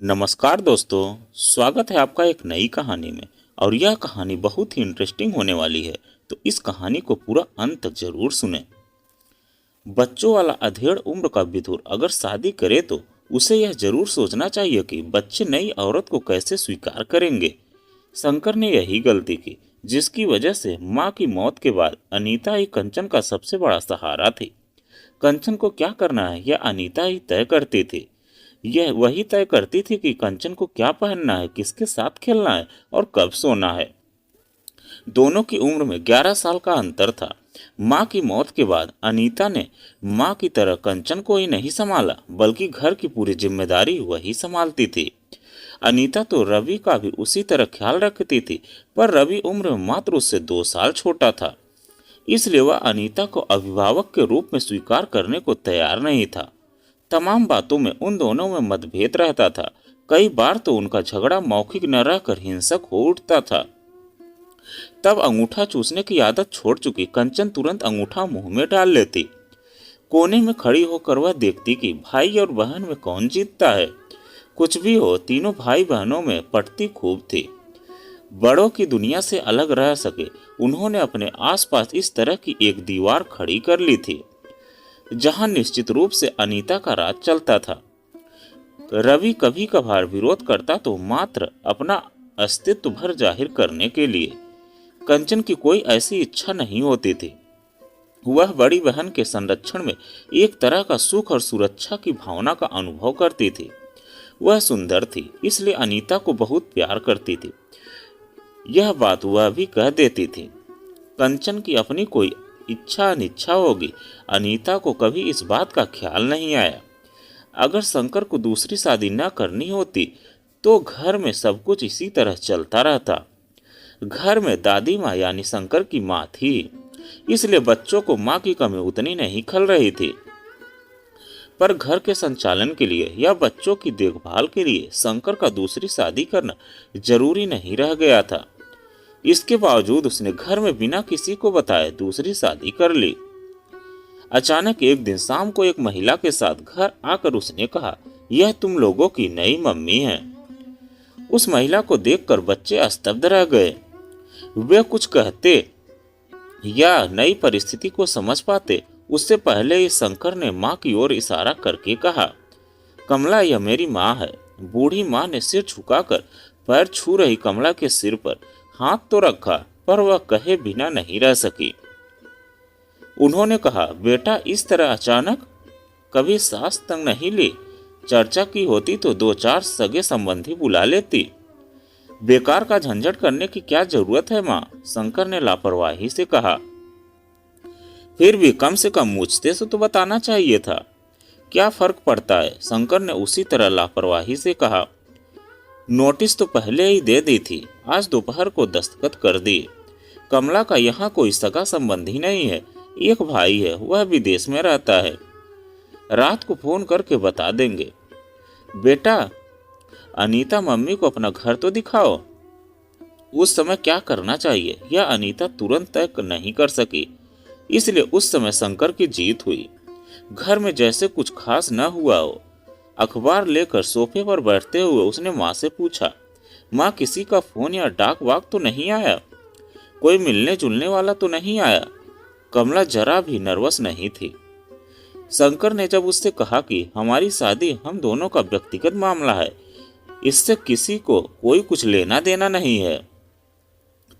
नमस्कार दोस्तों, स्वागत है आपका एक नई कहानी में। और यह कहानी बहुत ही इंटरेस्टिंग होने वाली है, तो इस कहानी को पूरा अंत तक जरूर सुनें। बच्चों वाला अधेड़ उम्र का विदुर अगर शादी करे तो उसे यह जरूर सोचना चाहिए कि बच्चे नई औरत को कैसे स्वीकार करेंगे। शंकर ने यही गलती की, जिसकी वजह से माँ की मौत के बाद अनीता ही कंचन का सबसे बड़ा सहारा थी। कंचन को क्या करना है यह अनीता ही तय करती थी। यह वही तय करती थी कि कंचन को क्या पहनना है, किसके साथ खेलना है और कब सोना है। दोनों की उम्र में 11 साल का अंतर था। माँ की मौत के बाद अनीता ने माँ की तरह कंचन को ही नहीं संभाला, बल्कि घर की पूरी जिम्मेदारी वही संभालती थी। अनीता तो रवि का भी उसी तरह ख्याल रखती थी, पर रवि उम्र में मात्र उससे 2 साल छोटा था। इसलिए वह अनीता को अभिभावक के रूप में स्वीकार करने को तैयार नहीं था। तमाम बातों में उन दोनों में मतभेद रहता था। कई बार तो उनका झगड़ा मौखिक न रहकर हिंसक हो उठता था। तब अंगूठा चूसने की आदत छोड़ चुकी कंचन तुरंत अंगूठा मुंह में डाल लेती। कोने में खड़ी होकर वह देखती कि भाई और बहन में कौन जीतता है। कुछ भी हो, तीनों भाई बहनों में पटती खूब थी। बड़ों की दुनिया से अलग रह सके, उन्होंने अपने आसपास इस तरह की एक दीवार खड़ी कर ली थी, जहां निश्चित रूप से अनीता का राज चलता था। रवि कभी कभार विरोध करता तो मात्र अपना अस्तित्व भर जाहिर करने के लिए। कंचन की कोई ऐसी इच्छा नहीं होती थी। वह बड़ी बहन के संरक्षण में एक तरह का सुख और सुरक्षा की भावना का अनुभव करती थी। वह सुंदर थी, इसलिए अनीता को बहुत प्यार करती थी। यह बात वह भी कह देती थी। कंचन की अपनी कोई इच्छा अनिच्छा होगी, अनीता को कभी इस बात का ख्याल नहीं आया। अगर शंकर को दूसरी शादी न करनी होती तो घर में सब कुछ इसी तरह चलता रहता। घर में दादी माँ यानी शंकर की माँ थी, इसलिए बच्चों को माँ की कमी उतनी नहीं खल रही थी। पर घर के संचालन के लिए या बच्चों की देखभाल के लिए शंकर का दूसरी शादी करना जरूरी नहीं रह गया था। इसके बावजूद उसने घर में बिना किसी को बताए दूसरी शादी कर ली। अचानक एक दिन शाम को एक महिला के साथ घर आकर उसने कहा, यह तुम लोगों की नई मम्मी है। उस महिला को देखकर बच्चे स्तब्ध रह गए। वे कुछ कहते या नई परिस्थिति को समझ पाते उससे पहले ही शंकर ने माँ की ओर इशारा करके कहा, कमला यह मेरी माँ है। बूढ़ी माँ ने सिर झुकाकर पैर छू रही कमला के सिर पर हाथ तो रखा, पर वह कहे बिना नहीं रह सकी। उन्होंने कहा, बेटा इस तरह अचानक कभी सास तंग नहीं ली। चर्चा की होती तो 2-4 सगे संबंधी बुला लेती। बेकार का झंझट करने की क्या जरूरत है माँ, शंकर ने लापरवाही से कहा। फिर भी कम से कम मुझसे से तो बताना चाहिए था। क्या फर्क पड़ता है, शंकर ने उसी तरह लापरवाही से कहा। नोटिस तो पहले ही दे दी थी, आज दोपहर को दस्तखत कर दिए। कमला का यहाँ कोई सगा संबंधी नहीं है, एक भाई है, वह विदेश में रहता है। रात को फोन करके बता देंगे। बेटा अनीता मम्मी को अपना घर तो दिखाओ। उस समय क्या करना चाहिए यह अनीता तुरंत तय नहीं कर सकी, इसलिए उस समय शंकर की जीत हुई। घर में जैसे कुछ खास न हुआ हो। अखबार लेकर सोफे पर बैठते हुए उसने माँ से पूछा, माँ किसी का फोन या डाक वाक तो नहीं आया? कोई मिलने जुलने वाला तो नहीं आया? कमला जरा भी नर्वस नहीं थी। शंकर ने जब उससे कहा कि हमारी शादी हम दोनों का व्यक्तिगत मामला है, इससे किसी को कोई कुछ लेना देना नहीं है,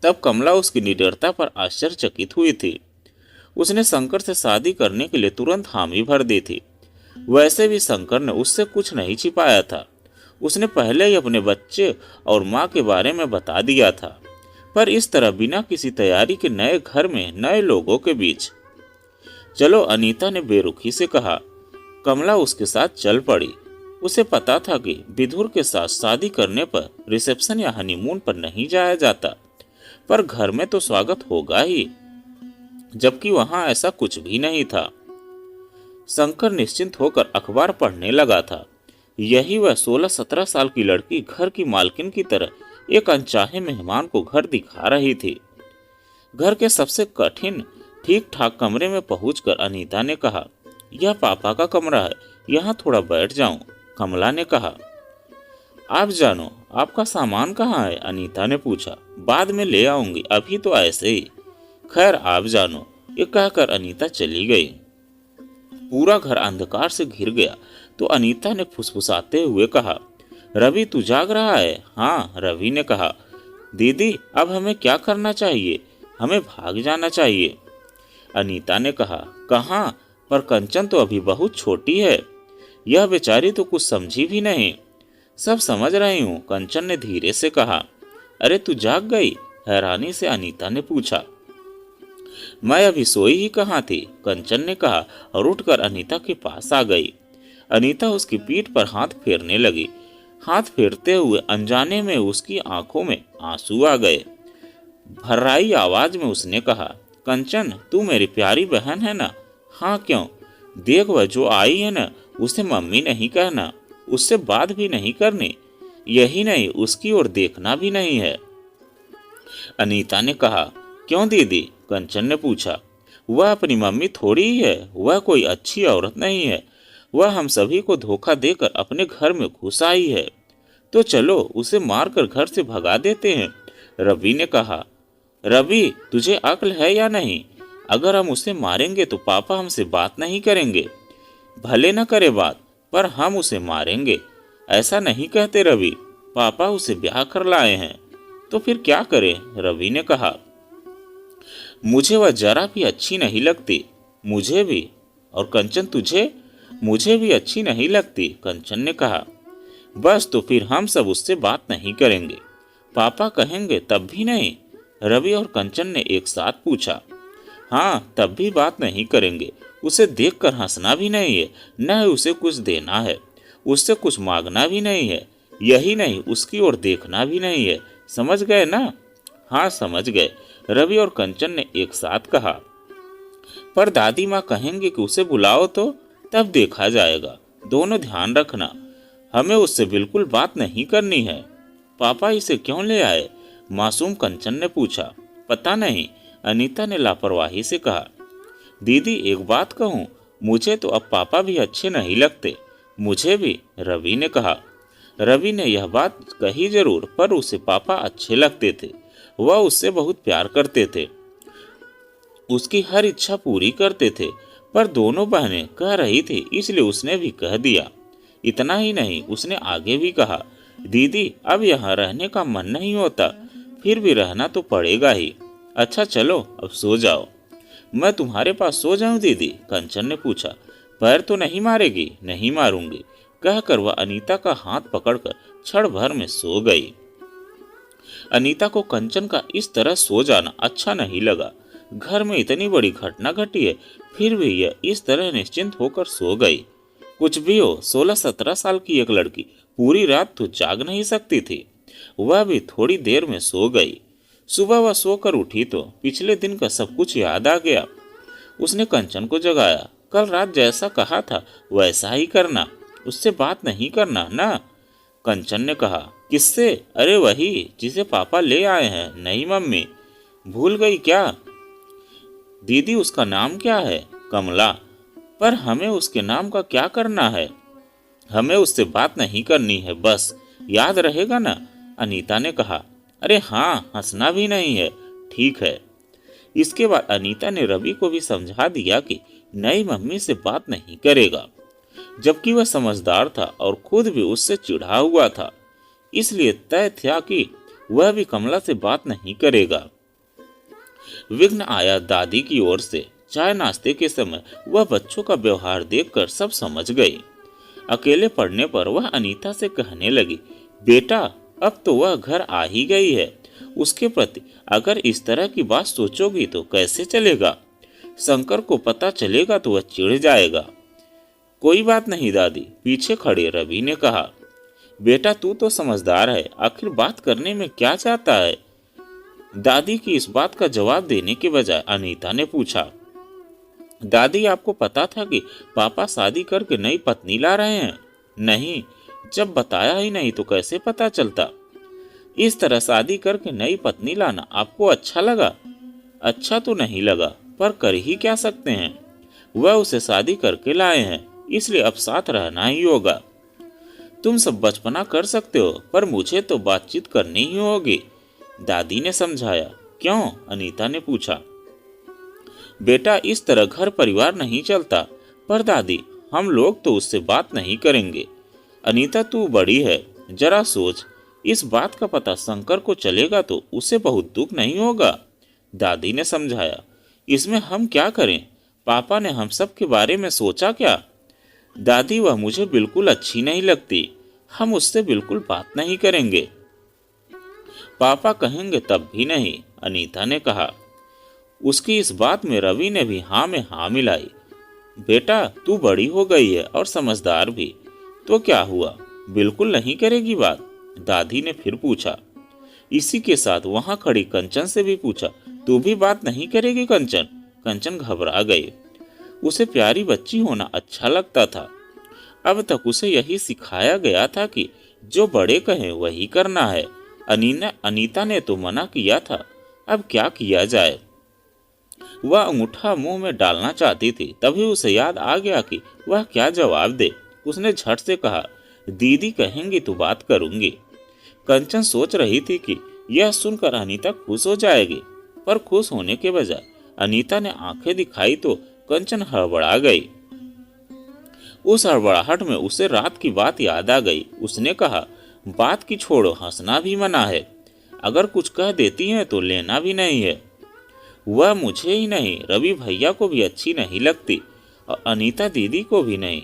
तब कमला उसकी निडरता पर आश्चर्यचकित हुई थी। उसने शंकर से शादी करने के लिए तुरंत हामी भर दी थी। वैसे भी शंकर ने उससे कुछ नहीं छिपाया था। उसने पहले ही अपने बच्चे और माँ के बारे में बता दिया था, पर इस तरह बिना किसी तैयारी के नए घर में नए लोगों के बीच। चलो, अनीता ने बेरुखी से कहा। कमला उसके साथ चल पड़ी। उसे पता था कि विदुर के साथ शादी करने पर रिसेप्शन या हनीमून पर नहीं जाया जाता, पर घर में तो स्वागत होगा ही, जबकि वहां ऐसा कुछ भी नहीं था। शंकर निश्चिंत होकर अखबार पढ़ने लगा था। यही वह 16-17 साल की लड़की घर की मालकिन की तरह एक अनचाहे मेहमान को घर दिखा रही थी। घर के सबसे कठिन ठीक ठाक कमरे में पहुंचकर अनीता ने कहा, यह पापा का कमरा है, यहाँ थोड़ा बैठ जाऊं। कमला ने कहा। आप जानो आपका सामान कहाँ है? अनीता ने पूछा। बाद में ले आऊंगी, अभी तो ऐसे ही। खैर आप जानो, ये कहकर अनीता चली गई। पूरा घर अंधकार से घिर गया तो अनीता ने फुसफुसाते हुए कहा, रवि तू जाग रहा है? हाँ, रवि ने कहा। दीदी अब हमें क्या करना चाहिए? हमें भाग जाना चाहिए। अनीता ने कहा, कहाँ? पर कंचन तो अभी बहुत छोटी है, यह बेचारी तो कुछ समझी भी नहीं। सब समझ रही हूँ, कंचन ने धीरे से कहा। अरे तू जाग गई? हैरानी से अनीता ने पूछा। मैं अभी सोई ही कहाँ थी, कंचन ने कहा और उठकर अनीता के पास आ गई। अनीता उसकी पीठ पर हाथ फेरने लगी। हाथ फेरते हुए अनजाने में उसकी आंखों में आंसू आ गए। भर्राई आवाज में उसने कहा, कंचन तू मेरी प्यारी बहन है ना? हाँ क्यों? देख वह जो आई है ना, उसे मम्मी नहीं कहना, उससे बात भी नहीं करनी, यही नहीं उसकी ओर देखना भी नहीं है। अनीता ने कहा, क्यों दीदी? कंचन ने पूछा। वह अपनी मम्मी थोड़ी ही है, वह कोई अच्छी औरत नहीं है, वह हम सभी को धोखा देकर अपने घर में घुस आई है। तो चलो उसे मारकर घर से भगा देते हैं, रवि ने कहा। रवि तुझे अक्ल है या नहीं? अगर हम उसे मारेंगे तो पापा हमसे बात नहीं करेंगे। भले न करे बात, पर हम उसे मारेंगे। ऐसा नहीं कहते रवि, पापा उसे ब्याह कर लाए हैं। तो फिर क्या करें? रवि ने कहा। मुझे वह जरा भी अच्छी नहीं लगती। मुझे भी। और कंचन तुझे? मुझे भी अच्छी नहीं लगती, कंचन ने कहा। बस तो फिर हम सब उससे बात नहीं करेंगे। पापा कहेंगे तब भी नहीं? रवि और कंचन ने एक साथ पूछा। हाँ, तब भी बात नहीं करेंगे। उसे देखकर हंसना भी नहीं है, न उसे कुछ देना है, उससे कुछ मांगना भी नहीं है, यही नहीं उसकी ओर देखना भी नहीं है। समझ गए ना? हाँ समझ गए, रवि और कंचन ने एक साथ कहा। पर दादी माँ कहेंगे कि उसे बुलाओ तो तब देखा जाएगा। दोनों ध्यान रखना, हमें उससे बिल्कुल बात नहीं करनी है। पापा इसे क्यों ले आए? मासूम कंचन ने पूछा। पता नहीं, अनीता ने लापरवाही से कहा। दीदी एक बात कहूँ, मुझे तो अब पापा भी अच्छे नहीं लगते। मुझे भी, रवि ने कहा। रवि ने यह बात कही जरूर, पर उसे पापा अच्छे लगते थे। वह उससे बहुत प्यार करते थे, उसकी हर इच्छा पूरी करते थे। पर दोनों बहनें कह रही थी, इसलिए उसने भी कह दिया। इतना ही नहीं, उसने आगे भी कहा, दीदी अब यहाँ रहने का मन नहीं होता, फिर भी रहना तो पड़ेगा ही। अच्छा चलो अब सो जाओ। मैं तुम्हारे पास सो जाऊं दीदी? कंचन ने पूछा। पैर तो नहीं मारेगी? नहीं मारूंगी, कहकर वह अनीता का हाथ पकड़कर क्षण भर में सो गई। अनीता को कंचन का इस तरह सो जाना अच्छा नहीं लगा। घर में इतनी बड़ी घटना घटी है, फिर भी यह इस तरह निश्चिंत होकर सो गई। कुछ भी हो, 16-17 साल की एक लड़की पूरी रात तो जाग नहीं सकती थी। वह भी थोड़ी देर में सो गई। सुबह वह सोकर उठी तो पिछले दिन का सब कुछ याद आ गया। उसने कंचन को जगाया। कल रात जैसा कहा था वैसा ही करना, उससे बात नहीं करना ना? कंचन ने कहा। किससे? अरे वही जिसे पापा ले आए हैं। नहीं मम्मी। भूल गई क्या? दीदी उसका नाम क्या है? कमला। पर हमें उसके नाम का क्या करना है? हमें उससे बात नहीं करनी है, बस याद रहेगा ना? अनीता ने कहा। अरे हाँ, हंसना भी नहीं है, ठीक है। इसके बाद अनीता ने रवि को भी समझा दिया कि नई मम्मी से बात नहीं करेगा, जबकि वह समझदार था और खुद भी उससे चिढ़ा हुआ था। इसलिए तय था कि वह भी कमला से बात नहीं करेगा। विघ्न आया दादी की ओर से। चाय नाश्ते के समय वह बच्चों का व्यवहार देखकर सब समझ गई। अकेले पड़ने पर वह अनीता से कहने लगी, बेटा अब तो वह घर आ ही गई है, उसके प्रति अगर इस तरह की बात सोचोगी तो कैसे चलेगा? शंकर को पता चलेगा तो वह चिढ़ जाएगा। कोई बात नहीं दादी, पीछे खड़े रवि ने कहा। बेटा तू तो समझदार है, आखिर बात करने में क्या चाहता है? दादी की इस बात का जवाब देने के बजाय अनीता ने पूछा। दादी आपको पता था कि पापा शादी करके नई पत्नी ला रहे हैं? नहीं, जब बताया ही नहीं तो कैसे पता चलता? इस तरह शादी करके नई पत्नी लाना आपको अच्छा लगा? अच्छा तो नहीं लगा, पर कर ही क्या सकते हैं, वह उसे शादी करके लाए हैं, इसलिए अब साथ रहना ही होगा। तुम सब बचपना कर सकते हो, पर मुझे तो बातचीत करनी ही होगी, दादी ने समझाया। क्यों? अनीता ने पूछा। बेटा, इस तरह घर परिवार नहीं चलता। पर दादी, हम लोग तो उससे बात नहीं करेंगे। अनीता, तू बड़ी है, जरा सोच, इस बात का पता शंकर को चलेगा तो उसे बहुत दुख नहीं होगा, दादी ने समझाया। इसमें हम क्या करें? पापा ने हम सब के बारे में सोचा क्या? दादी, वह मुझे बिल्कुल अच्छी नहीं लगती, हम उससे बिल्कुल बात नहीं करेंगे। पापा कहेंगे तब भी नहीं, अनीता ने कहा। उसकी इस बात में रवि ने भी हाँ में हाँ मिलाई। बेटा, तू बड़ी हो गई है और समझदार भी, तो क्या हुआ, बिल्कुल नहीं करेगी बात, दादी ने फिर पूछा। इसी के साथ वहां खड़ी कंचन से भी पूछा, तू भी बात नहीं करेगी कंचन? कंचन घबरा गई। उसे प्यारी बच्ची होना अच्छा लगता था। अब तक उसे यही सिखाया गया था कि जो बड़े कहें वही करना है। अनीता ने तो मना किया था, अब क्या किया जाए? वह अंगूठा मुंह में डालना चाहती थी, तभी उसे याद आ गया कि वह क्या जवाब दे। उसने झट से कहा, दीदी कहेंगी तो बात करूंगी। कंचन सोच रही थी कि यह सुनकर अनीता खुश हो जाएगी, पर खुश होने के बजाय अनीता ने आंखें दिखाई तो कंचन हड़बड़ा गई। उस हड़बड़ाहट में उसे रात की बात याद आ गई। उसने कहा, बात की छोड़ो, हंसना भी मना है, अगर कुछ कह देती हैं तो लेना भी नहीं है। वह मुझे ही नहीं, रवि भैया को भी अच्छी नहीं लगती, और अनीता दीदी को भी नहीं,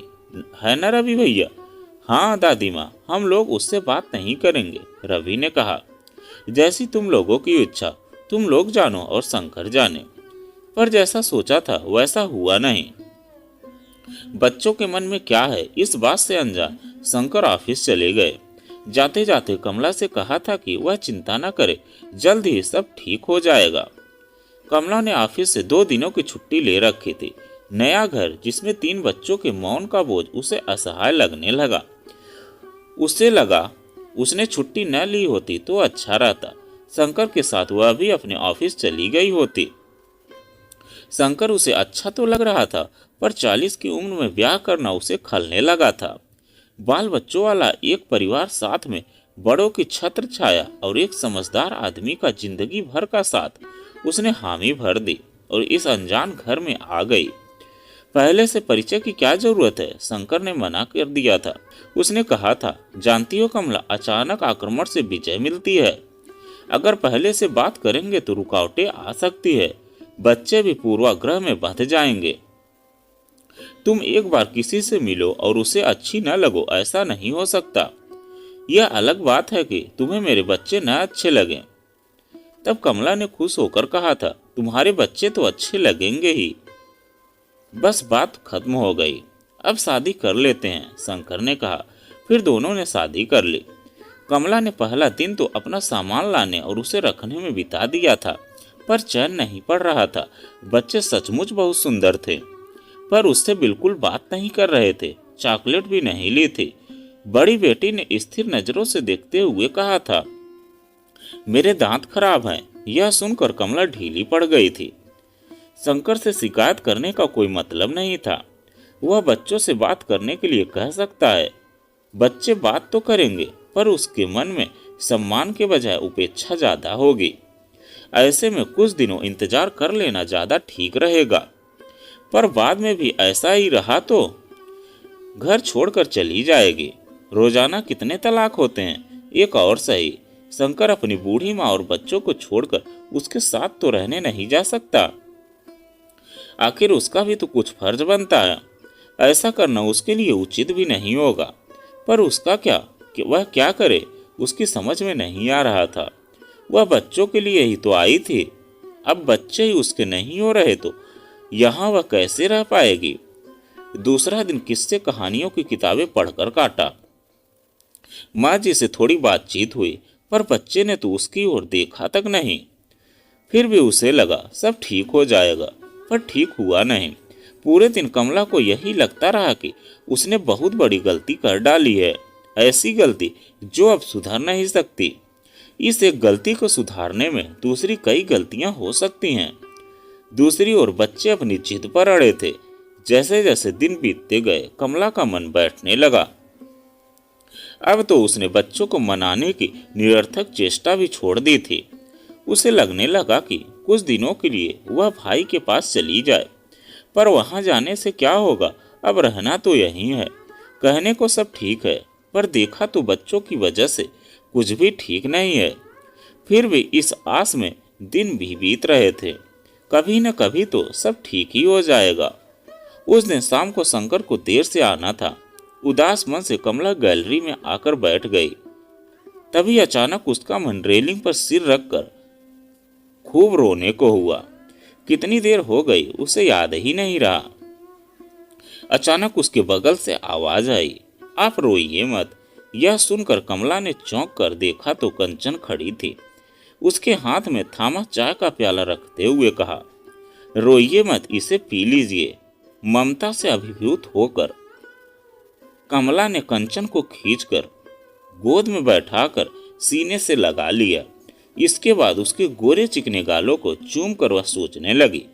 है ना रवि भैया? हाँ दादी माँ, हम लोग उससे बात नहीं करेंगे, रवि ने कहा। जैसी तुम लोगों की इच्छा, तुम लोग जानो और शंकर जाने। पर जैसा सोचा था वैसा हुआ नहीं। बच्चों के मन में क्या है, इस बात से अनजान शंकर ऑफिस चले गए। जाते जाते कमला से कहा था कि वह चिंता न करे, जल्द ही सब ठीक हो जाएगा। कमला ने ऑफिस से 2 दिनों की छुट्टी ले रखी थी। नया घर जिसमें 3 बच्चों के मौन का बोझ उसे असहाय लगने लगा। उसे लगा उसने छुट्टी न ली होती तो अच्छा रहता। शंकर के साथ वह भी अपने ऑफिस चली गई होती। शंकर उसे अच्छा तो लग रहा था, पर 40 की उम्र में ब्याह करना उसे खलने लगा था। बाल बच्चों वाला एक परिवार साथ में, बड़ों की छत्र छाया और एक समझदार आदमी का जिंदगी भर का साथ, उसने हामी भर दी और इस अनजान घर में आ गई। पहले से परिचय की क्या जरूरत है, शंकर ने मना कर दिया था। उसने कहा था, जानती हो कमला, अचानक आक्रमण से विजय मिलती है। अगर पहले से बात करेंगे तो रुकावटें आ सकती है, बच्चे भी पूर्वाग्रह में बंध जाएंगे। तुम एक बार किसी से मिलो और उसे अच्छी न लगो, ऐसा नहीं हो सकता। यह अलग बात है कि तुम्हें मेरे बच्चे न अच्छे लगे। तब कमला ने खुश होकर कहा था, तुम्हारे बच्चे तो अच्छे लगेंगे ही। बस बात खत्म हो गई। अब शादी कर लेते हैं, शंकर ने कहा। फिर दोनों ने शादी कर ली। कमला ने पहला दिन तो अपना सामान लाने और उसे रखने में बिता दिया था, पर चैन नहीं पड़ रहा था। बच्चे सचमुच बहुत सुंदर थे, पर उससे बिल्कुल बात नहीं कर रहे थे, चॉकलेट भी नहीं ली थी। बड़ी बेटी ने स्थिर नजरों से देखते हुए कहा था, मेरे दांत खराब हैं। यह सुनकर कमला ढीली पड़ गई थी। शंकर से शिकायत करने का कोई मतलब नहीं था। वह बच्चों से बात करने के लिए कह सकता है। बच्चे बात तो करेंगे, पर उसके मन में सम्मान के बजाय उपेक्षा ज्यादा होगी। ऐसे में कुछ दिनों इंतजार कर लेना ज्यादा ठीक रहेगा। पर बाद में भी ऐसा ही रहा तो घर छोड़कर चली जाएगी। रोजाना कितने तलाक होते हैं, एक और सही। शंकर अपनी बूढ़ी माँ और बच्चों को छोड़कर उसके साथ तो रहने नहीं जा सकता। आखिर उसका भी तो कुछ फर्ज बनता है। ऐसा करना उसके लिए उचित भी नहीं होगा। पर उसका क्या कि वह क्या करे, उसकी समझ में नहीं आ रहा था। वह बच्चों के लिए ही तो आई थी। अब बच्चे ही उसके नहीं हो रहे तो यहाँ वह कैसे रह पाएगी। दूसरा दिन किस्से कहानियों की किताबें पढ़कर काटा। माँ जी से थोड़ी बातचीत हुई, पर बच्चे ने तो उसकी ओर देखा तक नहीं। फिर भी उसे लगा सब ठीक हो जाएगा, पर ठीक हुआ नहीं। पूरे दिन कमला को यही लगता रहा कि उसने बहुत बड़ी गलती कर डाली है, ऐसी गलती जो अब सुधर नहीं सकती। इस एक गलती को सुधारने में दूसरी कई गलतियां हो सकती हैं। दूसरी ओर बच्चे अपनी जिद पर अड़े थे। जैसे जैसे दिन बीतते गए, कमला का मन बैठने लगा। अब तो उसने बच्चों को मनाने की निरर्थक चेष्टा भी छोड़ दी थी। उसे लगने लगा कि कुछ दिनों के लिए वह भाई के पास चली जाए, पर वहां जाने से क्या होगा, अब रहना तो यहीं है। कहने को सब ठीक है, पर देखा तो बच्चों की वजह से कुछ भी ठीक नहीं है। फिर भी इस आस में दिन भी बीत रहे थे, कभी न कभी तो सब ठीक ही हो जाएगा। उस दिन शाम को शंकर को देर से आना था। उदास मन से कमला गैलरी में आकर बैठ गई। तभी अचानक उसका मन रेलिंग पर सिर रखकर खूब रोने को हुआ। कितनी देर हो गई उसे याद ही नहीं रहा। अचानक उसके बगल से आवाज आई, आप रोइए मत। यह सुनकर कमला ने चौंक कर देखा तो कंचन खड़ी थी। उसके हाथ में थामा चाय का प्याला रखते हुए कहा, रोइए मत, इसे पी लीजिए। ममता से अभिभूत होकर कमला ने कंचन को खींचकर गोद में बैठाकर सीने से लगा लिया। इसके बाद उसके गोरे चिकने गालों को चूम कर वह सोचने लगी,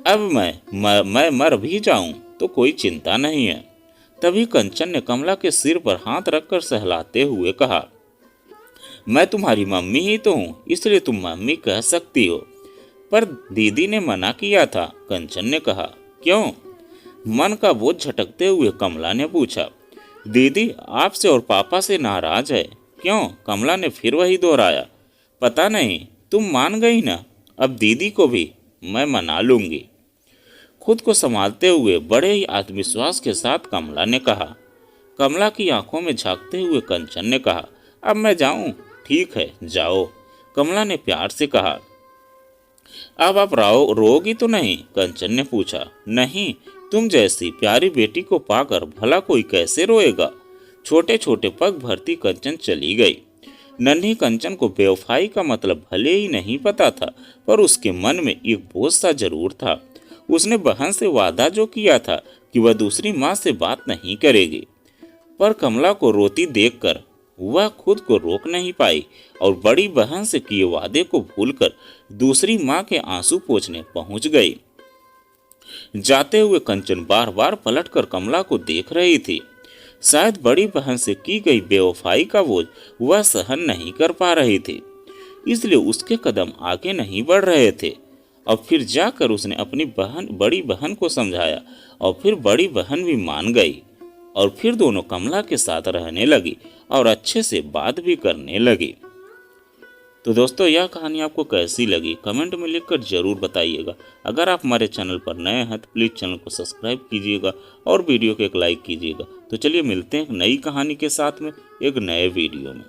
अब मैं मर भी जाऊं तो कोई चिंता नहीं है। तभी कंचन ने कमला के सिर पर हाथ रखकर सहलाते हुए कहा, मैं तुम्हारी मम्मी ही तो हूं, इसलिए तुम मम्मी कह सकती हो। पर दीदी ने मना किया था, कंचन ने कहा। क्यों? मन का बोझ झटकते हुए कमला ने पूछा। दीदी आपसे और पापा से नाराज है। क्यों? कमला ने फिर वही दोहराया। पता नहीं, तुम मान गई ना, अब दीदी को भी मैं मना लूंगी। खुद को संभालते हुए बड़े ही आत्मविश्वास के साथ कमला ने कहा। कमला की आंखों में झांकते हुए कंचन ने कहा, अब मैं जाऊं? ठीक है, जाओ। कमला ने प्यार से कहा। अब आप रोगी तो नहीं? कंचन ने पूछा। नहीं, तुम जैसी प्यारी बेटी को पाकर भला कोई कैसे रोएगा। छोटे छोटे पग भरती कंचन चली गई। नन्ही कंचन को बेवफाई का मतलब भले ही नहीं पता था, पर उसके मन में एक बोझ सा जरूर था। उसने बहन से वादा जो किया था कि वह दूसरी माँ से बात नहीं करेगी, पर कमला को रोती देखकर वह खुद को रोक नहीं पाई और बड़ी बहन से किए वादे को भूलकर दूसरी माँ के आंसू पोंछने पहुंच गई। जाते हुए कंचन बार बार पलटकर कमला को देख रही थी। शायद बड़ी बहन से की गई बेवफाई का बोझ वह सहन नहीं कर पा रही थी, इसलिए उसके कदम आगे नहीं बढ़ रहे थे। और फिर जाकर उसने अपनी बड़ी बहन को समझाया और फिर बड़ी बहन भी मान गई और फिर दोनों कमला के साथ रहने लगी और अच्छे से बात भी करने लगी। तो दोस्तों, यह कहानी आपको कैसी लगी कमेंट में लिखकर जरूर बताइएगा। अगर आप हमारे चैनल पर नए हैं तो प्लीज़ चैनल को सब्सक्राइब कीजिएगा और वीडियो को एक लाइक कीजिएगा। तो चलिए मिलते हैं एक नई कहानी के साथ में एक नए वीडियो में।